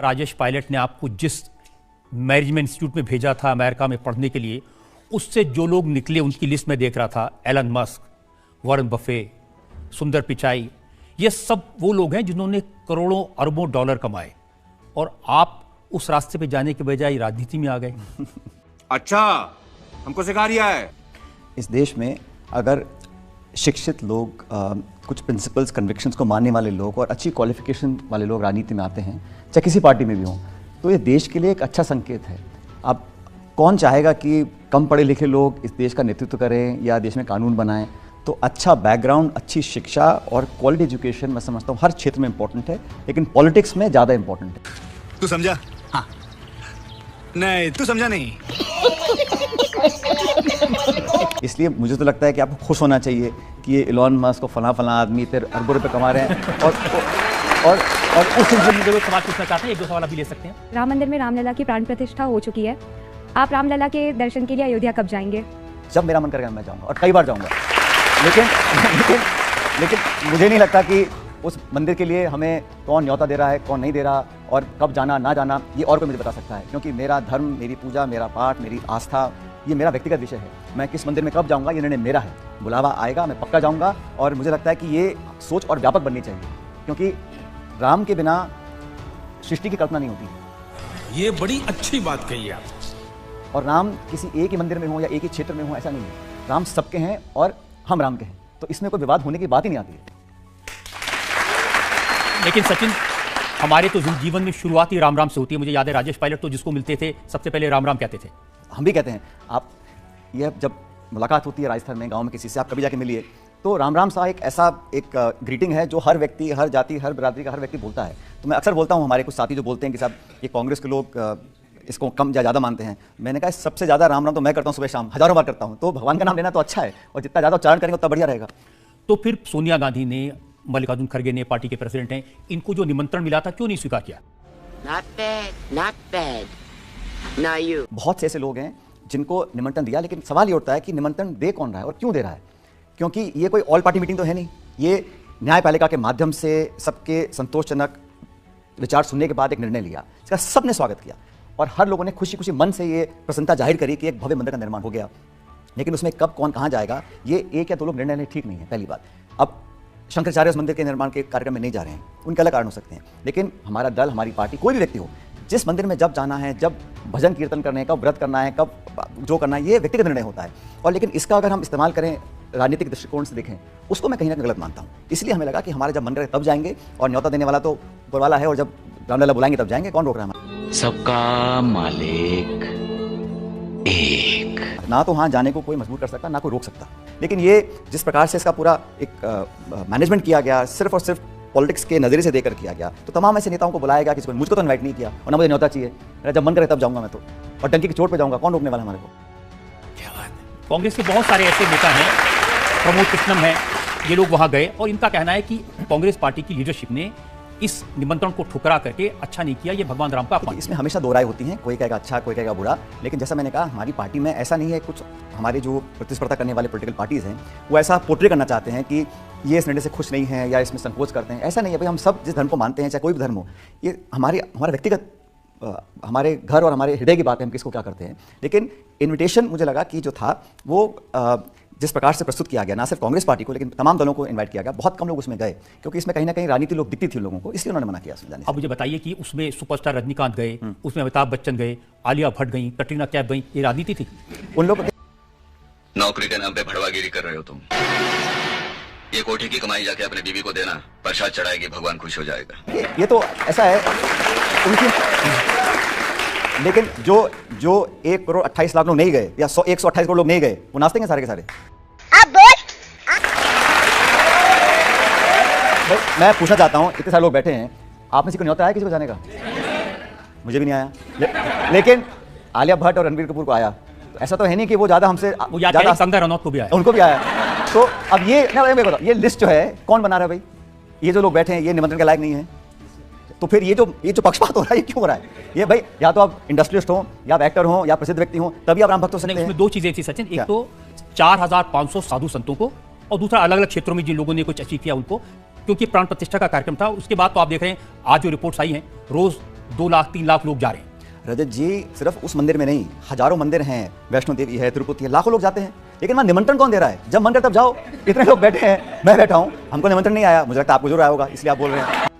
राजेश पायलट ने आपको जिस मैनेजमेंट इंस्टीट्यूट में भेजा था अमेरिका में पढ़ने के लिए, उससे जो लोग निकले उनकी लिस्ट में देख रहा था, एलन मस्क, वॉरेन बफे, सुंदर पिचाई, ये सब वो लोग हैं जिन्होंने करोड़ों अरबों डॉलर कमाए, और आप उस रास्ते पे जाने के बजाय राजनीति में आ गए। अच्छा, हमको सिखा रिया है। इस देश में अगर शिक्षित लोग, कुछ प्रिंसिपल्स, कन्विक्शंस को मानने वाले लोग और अच्छी क्वालिफिकेशन वाले लोग राजनीति में आते हैं, चाहे किसी पार्टी में भी हों, तो ये देश के लिए एक अच्छा संकेत है। अब कौन चाहेगा कि कम पढ़े लिखे लोग इस देश का नेतृत्व करें या देश में कानून बनाएं? तो अच्छा बैकग्राउंड, अच्छी शिक्षा और क्वालिटी एजुकेशन मैं समझता हूँ हर क्षेत्र में इंपॉर्टेंट है, लेकिन पॉलिटिक्स में ज़्यादा इंपॉर्टेंट है। तू समझा? हाँ। नहीं, तू समझा नहीं। इसलिए मुझे तो लगता है कि आपको खुश होना चाहिए कि ये इलॉन मस्क को फला आदमी इतने अरबों रुपए कमा रहे हैं, और उस सिलसिले में जो सवाल पूछना चाहते हैं, एक दो सवाल अभी ले सकते हैं। राम मंदिर में रामलला की प्राण प्रतिष्ठा हो चुकी है, आप रामलला के दर्शन के लिए अयोध्या कब जाएंगे? जब मेरा मन करेगा मैं जाऊंगा, और कई बार जाऊंगा, लेकिन मुझे नहीं लगता कि उस मंदिर के लिए हमें कौन न्योता दे रहा है, कौन नहीं दे रहा, और कब जाना ना जाना, ये और कोई मुझे बता सकता है। क्योंकि मेरा धर्म, मेरी पूजा, मेरा पाठ, मेरी आस्था, ये मेरा व्यक्तिगत विषय है। मैं किस मंदिर में कब जाऊंगा ये निर्णय मेरा है। बुलावा आएगा, मैं पक्का जाऊंगा, और मुझे लगता है कि ये सोच और व्यापक बननी चाहिए, क्योंकि राम के बिना सृष्टि की कल्पना नहीं होती। ये बड़ी अच्छी बात कही आप। और राम किसी एक ही मंदिर में हो या एक ही क्षेत्र में हो, ऐसा नहीं है। राम सबके हैं और हम राम के हैं, तो इसमें कोई विवाद होने की बात ही नहीं आती है। लेकिन सचिन, हमारे तो जीवन में शुरुआत ही राम राम से होती है। मुझे याद है राजेश पायलट तो जिसको मिलते थे सबसे पहले राम राम कहते थे। हम भी कहते हैं। आप ये जब मुलाकात होती है राजस्थान में गांव में किसी से, आप कभी जाके मिलिए, तो राम राम सा एक ऐसा एक ग्रीटिंग है जो हर व्यक्ति, हर जाति, हर बिरादरी का हर व्यक्ति बोलता है। तो मैं अक्सर बोलता हूँ, हमारे कुछ साथी जो बोलते हैं कि साहब ये कांग्रेस के लोग इसको कम या ज़्यादा मानते हैं। मैंने कहा सबसे ज़्यादा राम राम तो मैं करता हूँ, सुबह शाम हज़ारों बार करता हूँ। तो भगवान का नाम लेना तो अच्छा है, और जितना ज़्यादा उच्चारण करेंगे उतना बढ़िया रहेगा। तो फिर सोनिया गांधी ने, मल्लिकार्जुन खड़गे ने, पार्टी के प्रेसिडेंट हैं, इनको जो निमंत्रण मिला था क्यों नहीं स्वीकार किया? Not bad. Now you. बहुत से ऐसे लोग हैं जिनको निमंत्रण दिया, लेकिन सवाल ये उठता है कि निमंत्रण दे कौन रहा है और क्यों दे रहा है? क्योंकि ये कोई ऑल पार्टी मीटिंग तो है नहीं। ये न्यायपालिका के माध्यम से सबके संतोषजनक विचार सुनने के बाद एक निर्णय लिया, इसका सबने स्वागत किया, और हर लोगों ने खुशी खुशी मन से ये प्रसन्नता जाहिर करी कि एक भव्य मंदिर का निर्माण हो गया। लेकिन उसमें कब कौन कहाँ जाएगा, ये एक या दो लोग निर्णय लेने ठीक नहीं है, पहली बात। अब शंकराचार्य उस मंदिर के निर्माण के कार्यक्रम में नहीं जा रहे हैं, उनके अलग कारण हो सकते हैं, लेकिन हमारा दल, हमारी पार्टी, कोई भी व्यक्ति हो, जिस मंदिर में जब जाना है, जब भजन कीर्तन करने है, कब व्रत करना है, कब जो करना है, ये व्यक्तिगत निर्णय होता है। और लेकिन इसका अगर हम इस्तेमाल करें राजनीतिक दृष्टिकोण से देखें, उसको मैं कहीं ना कहीं गलत मानता हूँ। इसलिए हमें लगा कि हमारा जब मन करे तब जाएंगे, और न्योता देने वाला तो ऊपर वाला है, और जब रामलला बुलाएंगे तब जाएंगे। कौन रोक रहा है? सबका मालिक एक। ना तो वहाँ जाने को कोई मजबूर कर सकता, ना कोई रोक सकता। लेकिन ये जिस प्रकार से इसका पूरा एक मैनेजमेंट किया गया, सिर्फ और सिर्फ पॉलिटिक्स के नज़रिए से देकर किया गया, तो तमाम ऐसे नेताओं को बुलाया गया, किसी को, मुझको तो इनवाइट नहीं किया, और ना मुझे न्योता चाहिए। मेरा जब मन करे तब जाऊंगा मैं तो, और डंकी की चोट पे जाऊंगा। कौन रोकने वाला हमारे को? कांग्रेस के बहुत सारे ऐसे नेता हैं, प्रमोद कृष्णम हैं, ये लोग वहां गए, और इनका कहना है कि कांग्रेस पार्टी की लीडरशिप ने इस निमंत्रण को ठुकरा करके अच्छा नहीं किया, ये भगवान राम का अपमान। इसमें हमेशा दो राय होती हैं, कोई कहेगा अच्छा, कोई कहेगा बुरा। लेकिन जैसा मैंने कहा, हमारी पार्टी में ऐसा नहीं है। कुछ हमारे जो प्रतिस्पर्धा करने वाले पॉलिटिकल पार्टीज़ हैं, वो ऐसा पोर्ट्रे करना चाहते हैं कि ये इस निर्णय से खुश नहीं है या इसमें संकोच करते हैं। ऐसा नहीं है भाई, हम सब जिस धर्म को मानते हैं, चाहे कोई भी धर्म हो, ये हमारा व्यक्तिगत, हमारे घर और हमारे हृदय की बात है, हम किसको क्या करते हैं। लेकिन इन्विटेशन मुझे लगा कि जो था वो जिस प्रकार से प्रस्तुत किया गया, ना सिर्फ कांग्रेस पार्टी को लेकिन तमाम दलों को इनवाइट किया गया, बहुत कम लोग उसमें गए, क्योंकि इसमें कहीं ना कहीं राजनीति लोग दिखती थी लोगों को, इसलिए उन्होंने मना किया उसमें जाने से। अब मुझे बताइए कि उसमें सुपरस्टार रजनीकांत गए, उसमें अमिताभ बच्चन गए, आलिया भट्ट गई, कटरीना कैफ गई, ये राजनीति थी? उन लोग नौकरी के नाम पे भड़वागिरी कर रहे हो तुम। ये कोठी की कमाई जाके अपने बीवी को देना, प्रसाद चढ़ाएगी, भगवान खुश हो जाएगा। ये तो ऐसा है उनकी। लेकिन जो 1 करोड़ 28 लाख लोग नहीं गए, या 128 करोड़ लोग नहीं गए, वो नाचते हैं सारे के सारे। मैं पूछना चाहता हूं, इतने सारे लोग बैठे हैं, आप में से कोई न्योता आया किसी को जाने का? मुझे भी नहीं आया। लेकिन आलिया भट्ट और रणबीर कपूर को आया। तो ऐसा तो है नहीं कि वो ज्यादा हमसे ज्यादा, कंगना रनौत को भी आया, उनको भी आया। तो अब ये लिस्ट जो है कौन बना रहा है भाई? ये जो लोग बैठे हैं ये निमंत्रण के लायक नहीं है। तो फिर ये जो पक्षपात हो रहा है, ये क्यों हो रहा है? ये भाई या तो आप इंडस्ट्रियलिस्ट हो, या आप एक्टर हो, या प्रसिद्ध व्यक्ति हो, तभी आप राम भक्त हो सकते हैं। उसमें दो चीजें थी सचिन, एक तो 4500 साधु संतों को, और दूसरा अलग अलग क्षेत्रों में जिन लोगों ने कुछ अचीव किया उनको, क्योंकि प्राण प्रतिष्ठा का कार्यक्रम था। उसके बाद तो आप देख रहे हैं आज जो रिपोर्ट्स आई हैं, रोज 2 लाख 3 लाख लोग जा रहे हैं। रजत जी, सिर्फ उस मंदिर में नहीं, हजारों मंदिर हैं, वैष्णो देवी है, तिरुपति है, लाखों लोग जाते हैं, लेकिन वहां निमंत्रण कौन दे रहा है? जब मन करे तब जाओ। इतने लोग बैठे हैं, मैं बैठा हूं, हमको निमंत्रण नहीं आया, मुझे लगता है आपको जरूर आया होगा, इसलिए आप बोल रहे हैं।